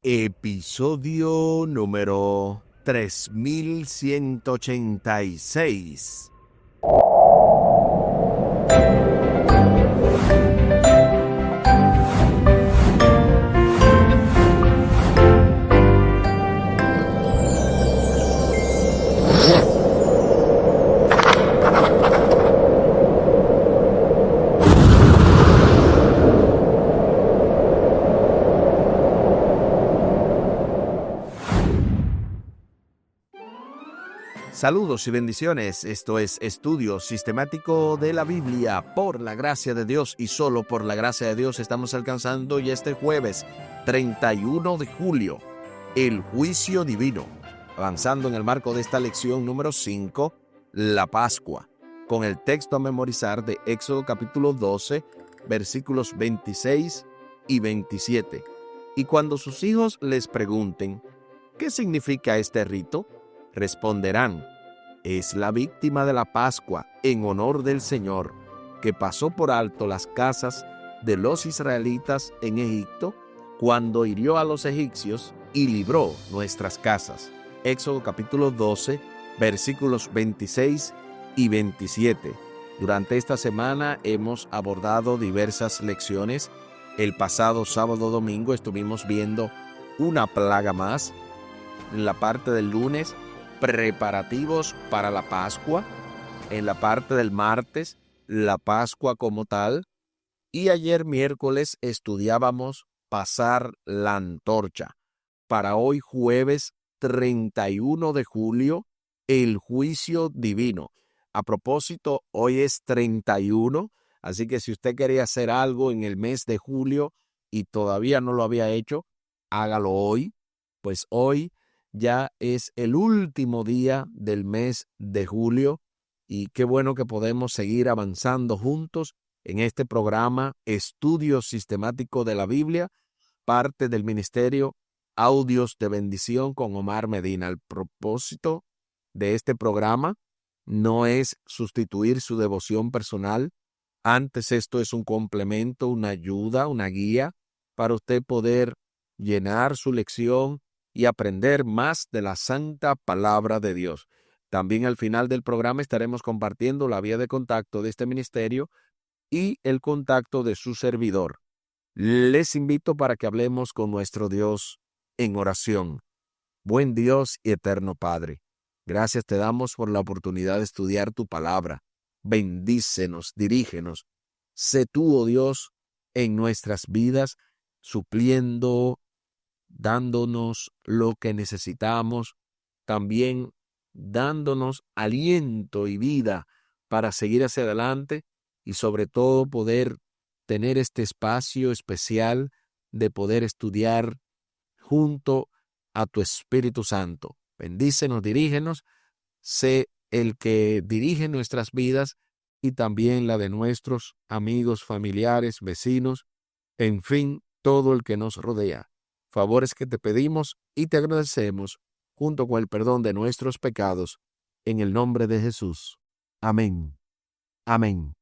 Episodio número 3186. Saludos y bendiciones. Esto es Estudio Sistemático de la Biblia. Por la gracia de Dios y solo por la gracia de Dios estamos alcanzando ya este jueves 31 de julio el juicio divino. Avanzando en el marco de esta lección número 5, la Pascua, con el texto a memorizar de Éxodo capítulo 12, versículos 26 y 27. Y cuando sus hijos les pregunten, ¿qué significa este rito?, responderán: es la víctima de la Pascua en honor del Señor, que pasó por alto las casas de los israelitas en Egipto cuando hirió a los egipcios y libró nuestras casas. Éxodo capítulo 12, versículos 26 y 27. Durante esta semana hemos abordado diversas lecciones. El pasado sábado domingo estuvimos viendo una plaga más. En la parte del lunes, preparativos para la Pascua. En la parte del martes, la Pascua como tal. Y ayer miércoles estudiábamos pasar la antorcha. Para hoy jueves 31 de julio, el juicio divino. A propósito, hoy es 31, así que si usted quería hacer algo en el mes de julio y todavía no lo había hecho, hágalo hoy, pues hoy ya es el último día del mes de julio y qué bueno que podemos seguir avanzando juntos en este programa Estudio Sistemático de la Biblia, parte del ministerio Audios de Bendición con Omar Medina. El propósito de este programa no es sustituir su devoción personal. Antes, esto es un complemento, una ayuda, una guía para usted poder llenar su lección y aprender más de la santa palabra de Dios. También al final del programa estaremos compartiendo la vía de contacto de este ministerio y el contacto de su servidor. Les invito para que hablemos con nuestro Dios en oración. Buen Dios y eterno Padre, gracias te damos por la oportunidad de estudiar tu palabra. Bendícenos, dirígenos. Sé tú, oh Dios, en nuestras vidas, supliendo, dándonos lo que necesitamos, también dándonos aliento y vida para seguir hacia adelante y sobre todo poder tener este espacio especial de poder estudiar junto a tu Espíritu Santo. Bendícenos, dirígenos, sé el que dirige nuestras vidas y también la de nuestros amigos, familiares, vecinos, en fin, todo el que nos rodea. Favores que te pedimos y te agradecemos, junto con el perdón de nuestros pecados, en el nombre de Jesús. Amén. Amén.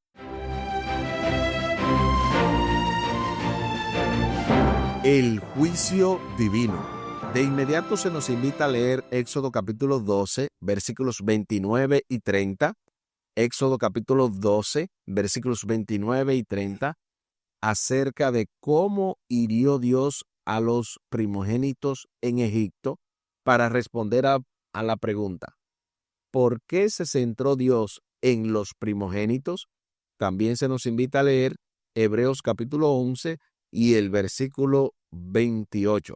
El juicio divino. De inmediato se nos invita a leer Éxodo capítulo 12, versículos 29 y 30. Éxodo capítulo 12, versículos 29 y 30, acerca de cómo hirió Dios a los primogénitos en Egipto para responder a la pregunta: ¿por qué se centró Dios en los primogénitos? También se nos invita a leer Hebreos capítulo 11 y el versículo 28.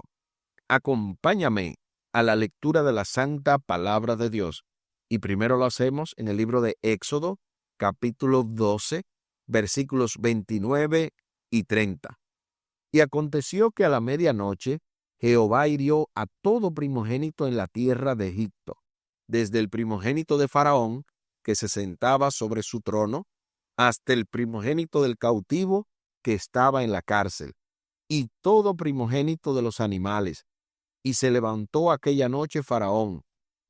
Acompáñame a la lectura de la santa palabra de Dios. Y primero lo hacemos en el libro de Éxodo, capítulo 12, versículos 29 y 30. Y aconteció que a la medianoche Jehová hirió a todo primogénito en la tierra de Egipto, desde el primogénito de Faraón, que se sentaba sobre su trono, hasta el primogénito del cautivo que estaba en la cárcel, y todo primogénito de los animales. Y se levantó aquella noche Faraón,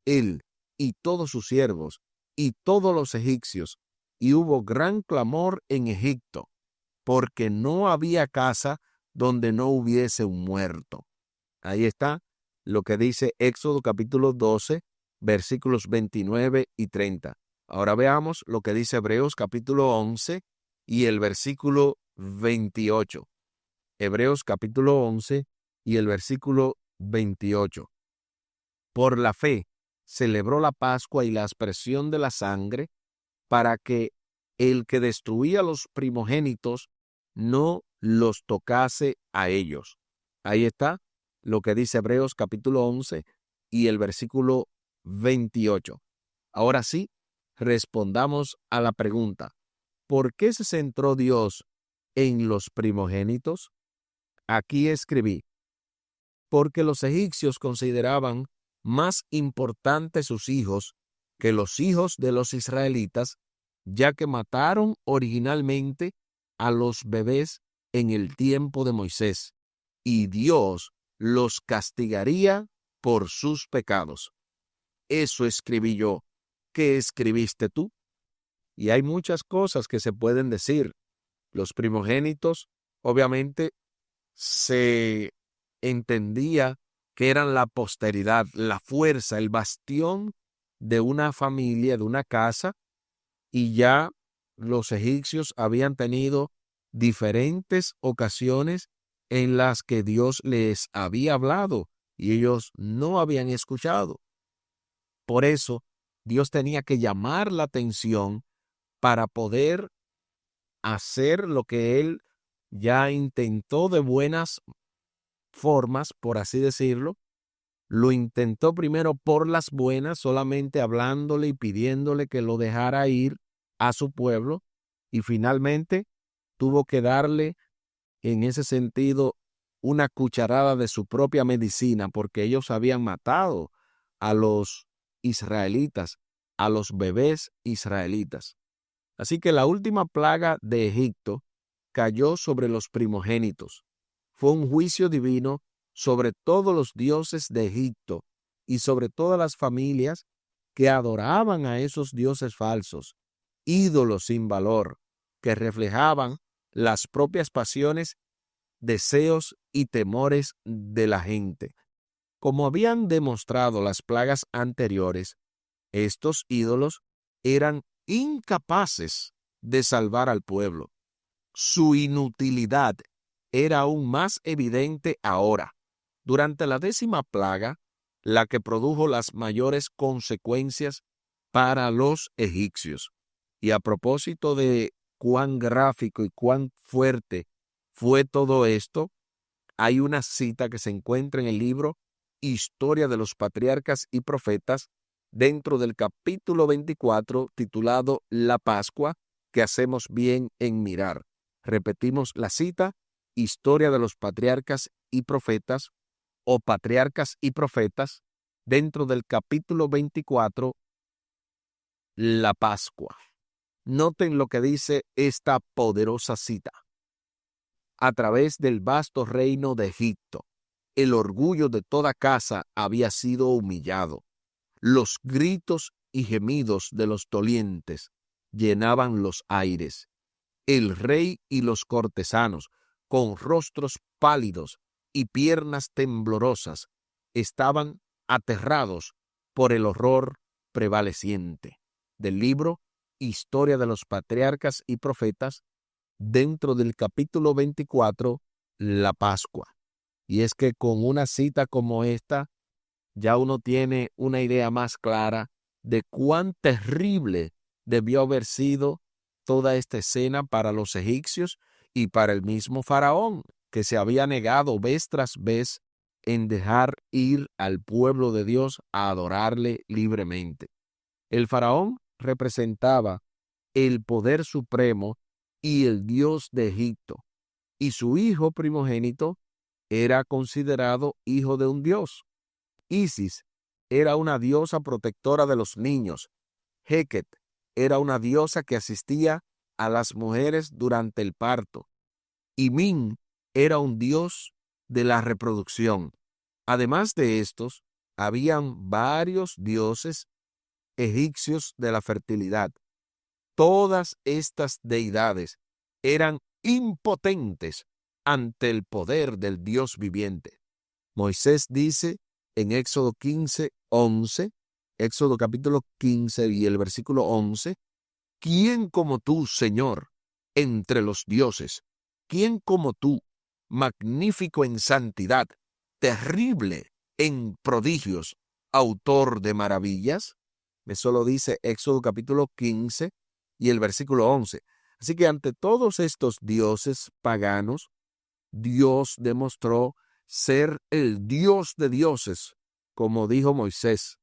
él y todos sus siervos, y todos los egipcios, y hubo gran clamor en Egipto, porque no había casa donde no hubiese un muerto. Ahí está lo que dice Éxodo capítulo 12, versículos 29 y 30. Ahora veamos lo que dice Hebreos capítulo 11 y el versículo 28. Hebreos capítulo 11 y el versículo 28. Por la fe celebró la Pascua y la aspersión de la sangre para que el que destruía los primogénitos no los tocase a ellos. Ahí está lo que dice Hebreos capítulo 11 y el versículo 28. Ahora sí, respondamos a la pregunta: ¿por qué se centró Dios en los primogénitos? Aquí escribí: porque los egipcios consideraban más importantes sus hijos que los hijos de los israelitas, ya que mataron originalmente a los bebés en el tiempo de Moisés, y Dios los castigaría por sus pecados. Eso escribí yo. ¿Qué escribiste tú? Y hay muchas cosas que se pueden decir. Los primogénitos, obviamente, se entendía que eran la posteridad, la fuerza, el bastión de una familia, de una casa, y ya los egipcios habían tenido diferentes ocasiones en las que Dios les había hablado y ellos no habían escuchado. Por eso, Dios tenía que llamar la atención para poder hacer lo que Él ya intentó de buenas formas, por así decirlo. Lo intentó primero por las buenas, solamente hablándole y pidiéndole que lo dejara ir a su pueblo, y finalmente tuvo que darle, en ese sentido, una cucharada de su propia medicina, porque ellos habían matado a los israelitas, a los bebés israelitas. Así que la última plaga de Egipto cayó sobre los primogénitos. Fue un juicio divino sobre todos los dioses de Egipto y sobre todas las familias que adoraban a esos dioses falsos, ídolos sin valor, que reflejaban las propias pasiones, deseos y temores de la gente. Como habían demostrado las plagas anteriores, estos ídolos eran incapaces de salvar al pueblo. Su inutilidad era aún más evidente ahora, durante la 10ª plaga, la que produjo las mayores consecuencias para los egipcios. Y a propósito de cuán gráfico y cuán fuerte fue todo esto, hay una cita que se encuentra en el libro Historia de los Patriarcas y Profetas, dentro del capítulo 24, titulado La Pascua, que hacemos bien en mirar. Repetimos la cita: Historia de los Patriarcas y Profetas, o Patriarcas y Profetas, dentro del capítulo 24, La Pascua. Noten lo que dice esta poderosa cita: a través del vasto reino de Egipto, el orgullo de toda casa había sido humillado. Los gritos y gemidos de los dolientes llenaban los aires. El rey y los cortesanos, con rostros pálidos y piernas temblorosas, estaban aterrados por el horror prevaleciente. Del libro Historia de los Patriarcas y Profetas, dentro del capítulo 24, La Pascua. Y es que con una cita como esta, ya uno tiene una idea más clara de cuán terrible debió haber sido toda esta escena para los egipcios y para el mismo faraón, que se había negado vez tras vez en dejar ir al pueblo de Dios a adorarle libremente. El faraón representaba el poder supremo y el Dios de Egipto, y su hijo primogénito era considerado hijo de un dios. Isis era una diosa protectora de los niños. Heket era una diosa que asistía a las mujeres durante el parto. Y Min era un dios de la reproducción. Además de estos, habían varios dioses egipcios de la fertilidad. Todas estas deidades eran impotentes ante el poder del Dios viviente. Moisés dice en Éxodo 15:11, Éxodo capítulo 15 y el versículo 11, ¿quién como tú, Señor, entre los dioses? ¿Quién como tú, magnífico en santidad, terrible en prodigios, autor de maravillas? Eso lo dice Éxodo capítulo 15 y el versículo 11. Así que ante todos estos dioses paganos, Dios demostró ser el Dios de dioses, como dijo Moisés,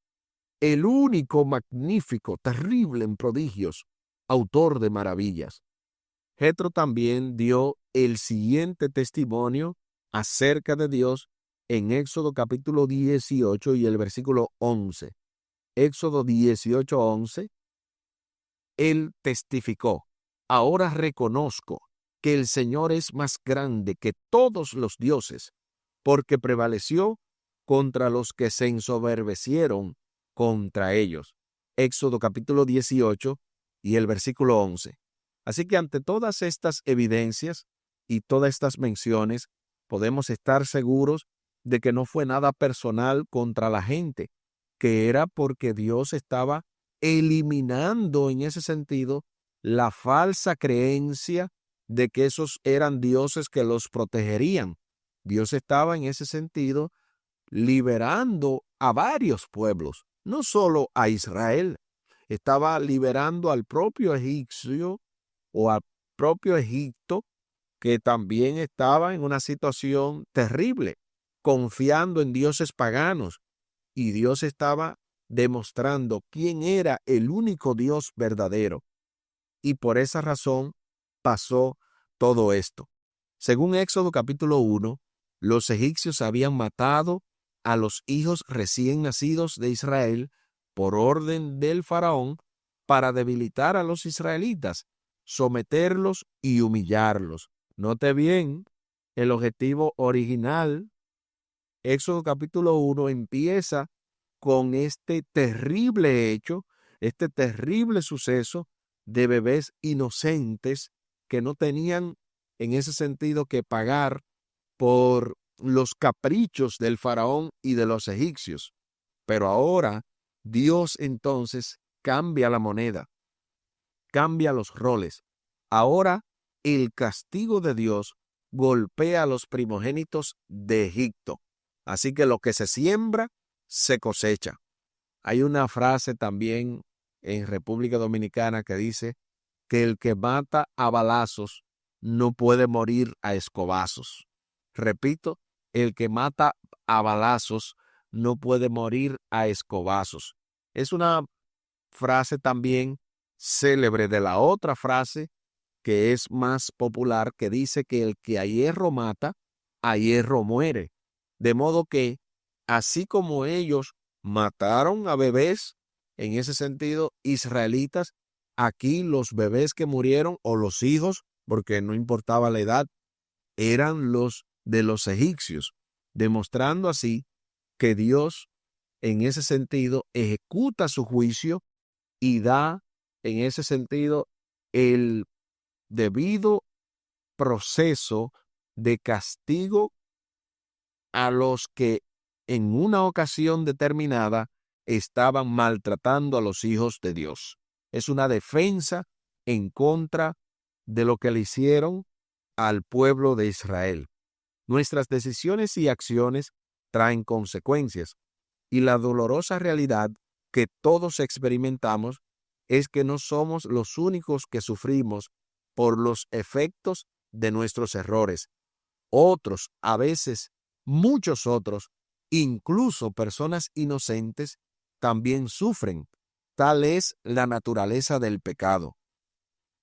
el único magnífico, terrible en prodigios, autor de maravillas. Jetro también dio el siguiente testimonio acerca de Dios en Éxodo capítulo 18 y el versículo 11. Éxodo 18:11, él testificó: ahora reconozco que el Señor es más grande que todos los dioses, porque prevaleció contra los que se ensoberbecieron contra ellos. Éxodo capítulo 18 y el versículo 11. Así que ante todas estas evidencias y todas estas menciones, podemos estar seguros de que no fue nada personal contra la gente, que era porque Dios estaba eliminando en ese sentido la falsa creencia de que esos eran dioses que los protegerían. Dios estaba en ese sentido liberando a varios pueblos, no solo a Israel, estaba liberando al propio egipcio o al propio Egipto, que también estaba en una situación terrible, confiando en dioses paganos, y Dios estaba demostrando quién era el único Dios verdadero. Y por esa razón pasó todo esto. Según Éxodo capítulo 1, los egipcios habían matado a los hijos recién nacidos de Israel por orden del faraón para debilitar a los israelitas, someterlos y humillarlos. Note bien, el objetivo original, Éxodo capítulo 1, empieza con este terrible hecho, este terrible suceso de bebés inocentes que no tenían en ese sentido que pagar por los caprichos del faraón y de los egipcios. Pero ahora Dios entonces cambia la moneda, cambia los roles. Ahora el castigo de Dios golpea a los primogénitos de Egipto. Así que lo que se siembra, se cosecha. Hay una frase también en República Dominicana que dice que el que mata a balazos no puede morir a escobazos. Repito, el que mata a balazos no puede morir a escobazos. Es una frase también célebre de la otra frase que es más popular, que dice que el que a hierro mata, a hierro muere. De modo que, así como ellos mataron a bebés, en ese sentido, israelitas, aquí los bebés que murieron, o los hijos, porque no importaba la edad, eran los de los egipcios, demostrando así que Dios, en ese sentido, ejecuta su juicio y da, en ese sentido, el debido proceso de castigo a los que en una ocasión determinada estaban maltratando a los hijos de Dios. Es una defensa en contra de lo que le hicieron al pueblo de Israel. Nuestras decisiones y acciones traen consecuencias, y la dolorosa realidad que todos experimentamos es que no somos los únicos que sufrimos por los efectos de nuestros errores. Otros, a veces muchos otros, incluso personas inocentes, también sufren. Tal es la naturaleza del pecado.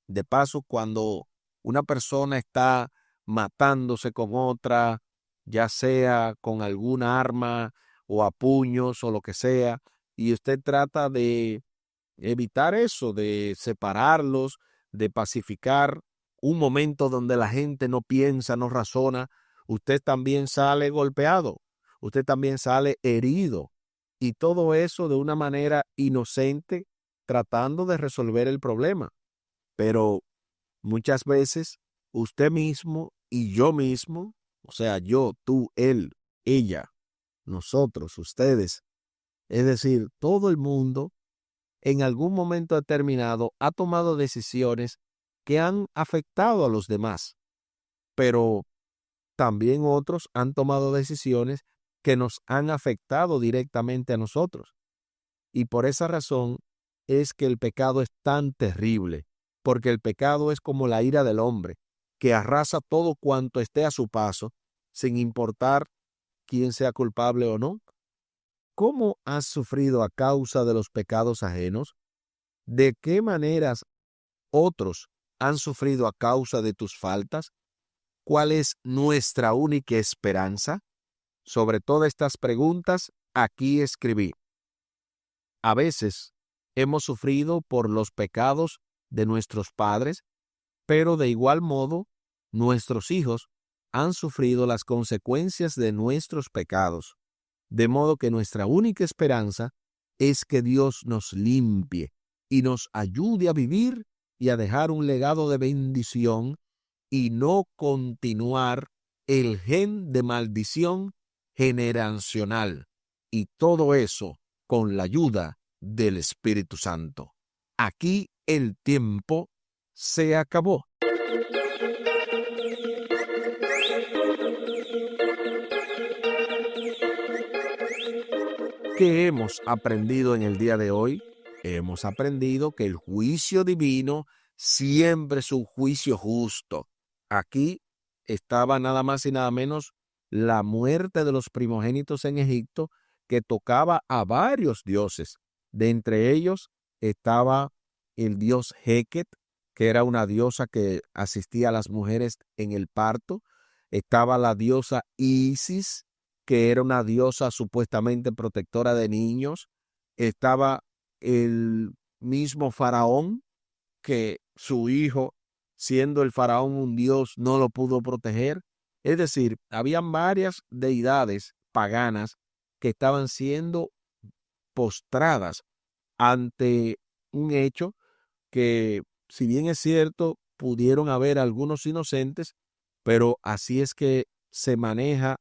De paso, cuando una persona está matándose con otra, ya sea con alguna arma o a puños o lo que sea, y usted trata de evitar eso, de separarlos, de pacificar un momento donde la gente no piensa, no razona, usted también sale golpeado, usted también sale herido, y todo eso de una manera inocente, tratando de resolver el problema. Pero muchas veces usted mismo y yo mismo, o sea, yo, tú, él, ella, nosotros, ustedes, es decir, todo el mundo, en algún momento determinado ha tomado decisiones que han afectado a los demás, pero también otros han tomado decisiones que nos han afectado directamente a nosotros. Y por esa razón es que el pecado es tan terrible, porque el pecado es como la ira del hombre, que arrasa todo cuanto esté a su paso, sin importar quién sea culpable o no. ¿Cómo has sufrido a causa de los pecados ajenos? ¿De qué maneras otros han sufrido a causa de tus faltas? ¿Cuál es nuestra única esperanza? Sobre todas estas preguntas, aquí escribí. A veces hemos sufrido por los pecados de nuestros padres, pero de igual modo, nuestros hijos han sufrido las consecuencias de nuestros pecados. De modo que nuestra única esperanza es que Dios nos limpie y nos ayude a vivir y a dejar un legado de bendición y no continuar el gen de maldición generacional. Y todo eso con la ayuda del Espíritu Santo. Aquí el tiempo se acabó. ¿Qué hemos aprendido en el día de hoy? Hemos aprendido que el juicio divino siempre es un juicio justo. Aquí estaba nada más y nada menos la muerte de los primogénitos en Egipto, que tocaba a varios dioses. De entre ellos estaba el dios Heket, que era una diosa que asistía a las mujeres en el parto. Estaba la diosa Isis, que era una diosa supuestamente protectora de niños. Estaba el mismo faraón, que su hijo, siendo el faraón un dios, no lo pudo proteger. Es decir, habían varias deidades paganas que estaban siendo postradas ante un hecho que, si bien es cierto, pudieron haber algunos inocentes, pero así es que se maneja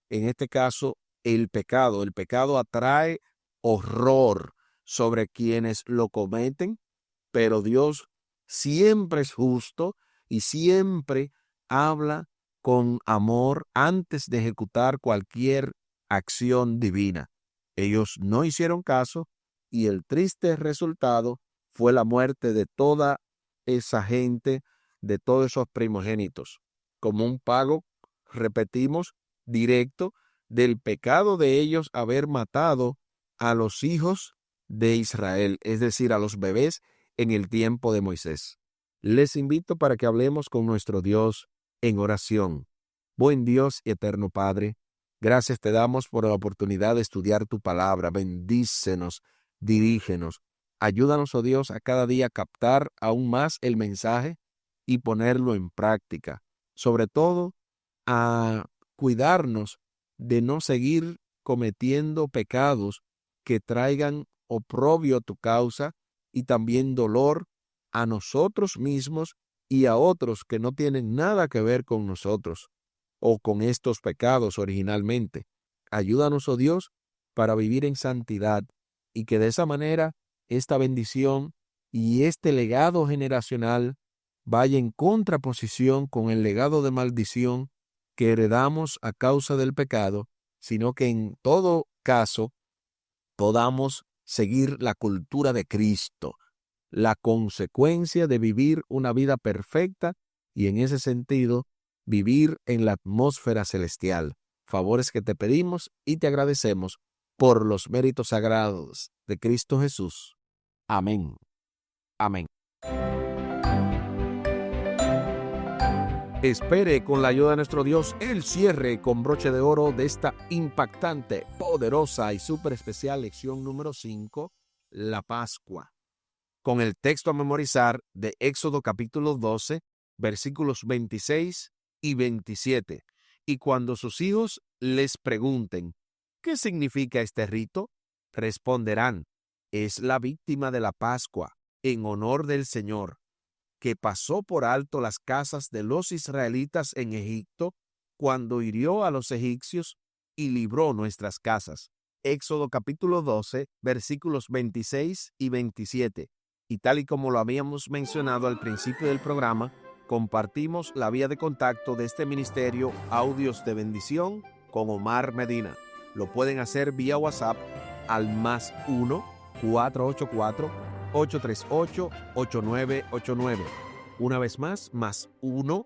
en este caso el pecado. El pecado atrae horror sobre quienes lo cometen, pero Dios siempre es justo y siempre habla con amor antes de ejecutar cualquier acción divina. Ellos no hicieron caso y el triste resultado fue la muerte de toda esa gente, de todos esos primogénitos, como un pago, repetimos, directo del pecado de ellos haber matado a los hijos de Israel, es decir, a los bebés en el tiempo de Moisés. Les invito para que hablemos con nuestro Dios en oración. Buen Dios y eterno Padre, gracias te damos por la oportunidad de estudiar tu palabra. Bendícenos, dirígenos. Ayúdanos, oh Dios, a cada día captar aún más el mensaje y ponerlo en práctica. Sobre todo, a cuidarnos de no seguir cometiendo pecados que traigan oprobio a tu causa y también dolor a nosotros mismos y a otros que no tienen nada que ver con nosotros o con estos pecados originalmente. Ayúdanos, oh Dios, para vivir en santidad y que de esa manera esta bendición y este legado generacional vaya en contraposición con el legado de maldición que heredamos a causa del pecado, sino que en todo caso podamos seguir la cultura de Cristo, la consecuencia de vivir una vida perfecta y en ese sentido vivir en la atmósfera celestial. Favores que te pedimos y te agradecemos por los méritos sagrados de Cristo Jesús. Amén. Amén. Espere con la ayuda de nuestro Dios el cierre con broche de oro de esta impactante, poderosa y súper especial lección número 5, la Pascua, con el texto a memorizar de Éxodo capítulo 12, versículos 26 y 27. Y cuando sus hijos les pregunten, ¿qué significa este rito?, responderán, es la víctima de la Pascua, en honor del Señor, que pasó por alto las casas de los israelitas en Egipto cuando hirió a los egipcios y libró nuestras casas. Éxodo capítulo 12, versículos 26 y 27. Y tal y como lo habíamos mencionado al principio del programa, compartimos la vía de contacto de este ministerio Audios de Bendición con Omar Medina. Lo pueden hacer vía WhatsApp al +1 484 838 8989. Una vez más, +1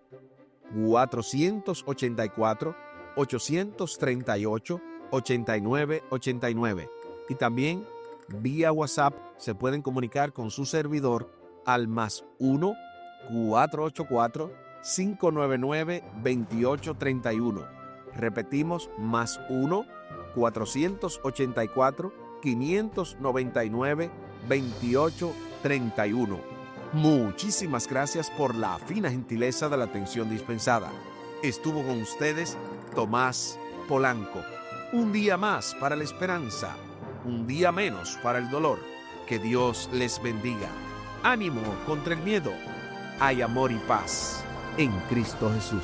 484 838 8989. Y también vía WhatsApp se pueden comunicar con su servidor al +1 484 599 2831. Repetimos, +1 484 599 2831. Muchísimas gracias por la fina gentileza de la atención dispensada. Estuvo con ustedes Tomás Polanco. Un día más para la esperanza, un día menos para el dolor. Que Dios les bendiga. Ánimo contra el miedo. Hay amor y paz en Cristo Jesús.